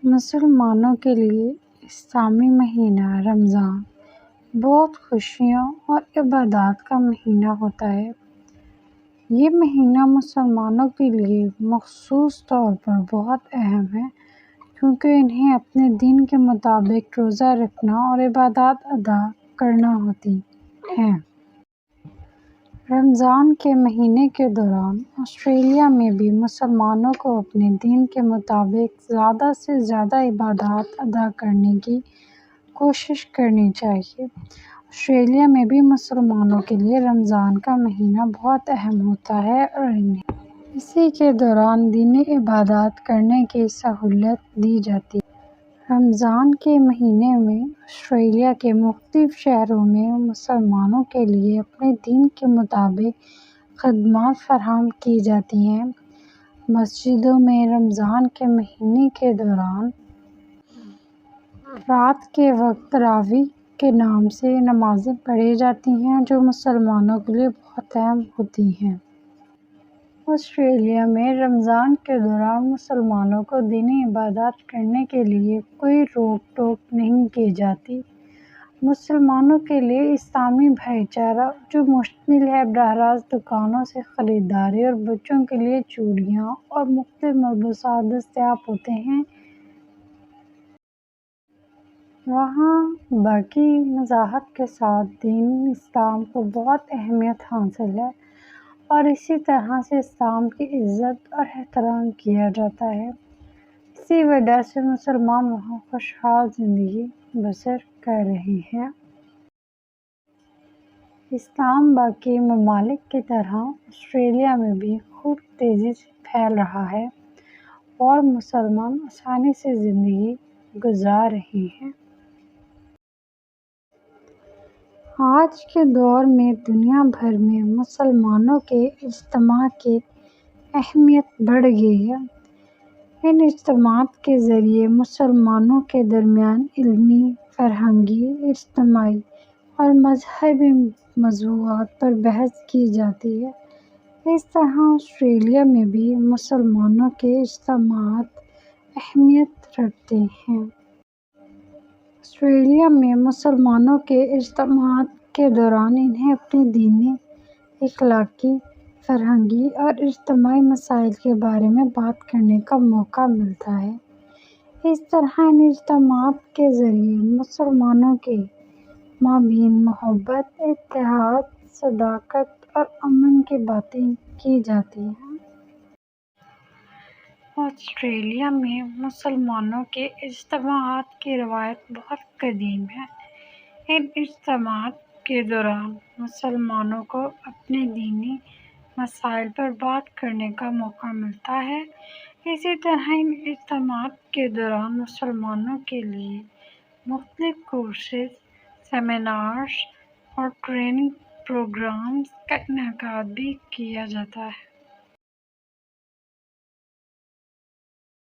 مسلمانوں کے لیے اسلامی مہینہ رمضان بہت خوشیوں اور عبادات کا مہینہ ہوتا ہے۔ یہ مہینہ مسلمانوں کے لیے مخصوص طور پر بہت اہم ہے کیونکہ انہیں اپنے دین کے مطابق روزہ رکھنا اور عبادات ادا کرنا ہوتی ہیں۔ رمضان کے مہینے کے دوران آسٹریلیا میں بھی مسلمانوں کو اپنے دین کے مطابق زیادہ سے زیادہ عبادات ادا کرنے کی کوشش کرنی چاہیے۔ آسٹریلیا میں بھی مسلمانوں کے لیے رمضان کا مہینہ بہت اہم ہوتا ہے اور انہیں اسی کے دوران دینی عبادات کرنے کی سہولت دی جاتی ہے۔ رمضان کے مہینے میں آسٹریلیا کے مختلف شہروں میں مسلمانوں کے لیے اپنے دین کے مطابق خدمات فراہم کی جاتی ہیں۔ مسجدوں میں رمضان کے مہینے کے دوران رات کے وقت تراویح کے نام سے نمازیں پڑھی جاتی ہیں جو مسلمانوں کے لیے بہت اہم ہوتی ہیں۔ آسٹریلیا میں رمضان کے دوران مسلمانوں کو دینی عبادات کرنے کے لیے کوئی روک ٹوک نہیں کی جاتی۔ مسلمانوں کے لیے اسلامی بھائی چارہ جو مشتمل ہے براہ راست دکانوں سے خریداری اور بچوں کے لیے چوڑیاں اور مختلف ملبوسات دستیاب ہوتے ہیں، وہاں باقی مذاہب کے ساتھ دین اسلام کو بہت اہمیت حاصل ہے اور اسی طرح سے اسلام کی عزت اور احترام کیا جاتا ہے۔ اسی وجہ سے مسلمان وہاں خوشحال زندگی بسر کر رہے ہیں۔ اسلام باقی ممالک کی طرح آسٹریلیا میں بھی خوب تیزی سے پھیل رہا ہے اور مسلمان آسانی سے زندگی گزار رہے ہیں۔ آج کے دور میں دنیا بھر میں مسلمانوں کے اجتماع کی اہمیت بڑھ گئی ہے۔ ان اجتماعات کے ذریعے مسلمانوں کے درمیان علمی، فرہنگی، اجتماعی اور مذہبی موضوعات پر بحث کی جاتی ہے۔ اس طرح آسٹریلیا میں بھی مسلمانوں کے اجتماعات اہمیت رکھتے ہیں۔ آسٹریلیا میں مسلمانوں کے اجتماعات کے دوران انہیں اپنے دینی، اخلاقی، فرہنگی اور اجتماعی مسائل کے بارے میں بات کرنے کا موقع ملتا ہے۔ اس طرح ان اجتماعات کے ذریعے مسلمانوں کے مابین محبت، اتحاد، صداقت اور امن کی باتیں کی جاتی ہیں۔ آسٹریلیا میں مسلمانوں کے اجتماعات کی روایت بہت قدیم ہے۔ ان اجتماعات کے دوران مسلمانوں کو اپنے دینی مسائل پر بات کرنے کا موقع ملتا ہے۔ اسی طرح ان اجتماعات کے دوران مسلمانوں کے لیے مختلف کورسز، سیمینارز اور ٹریننگ پروگرامز کا انعقاد بھی کیا جاتا ہے۔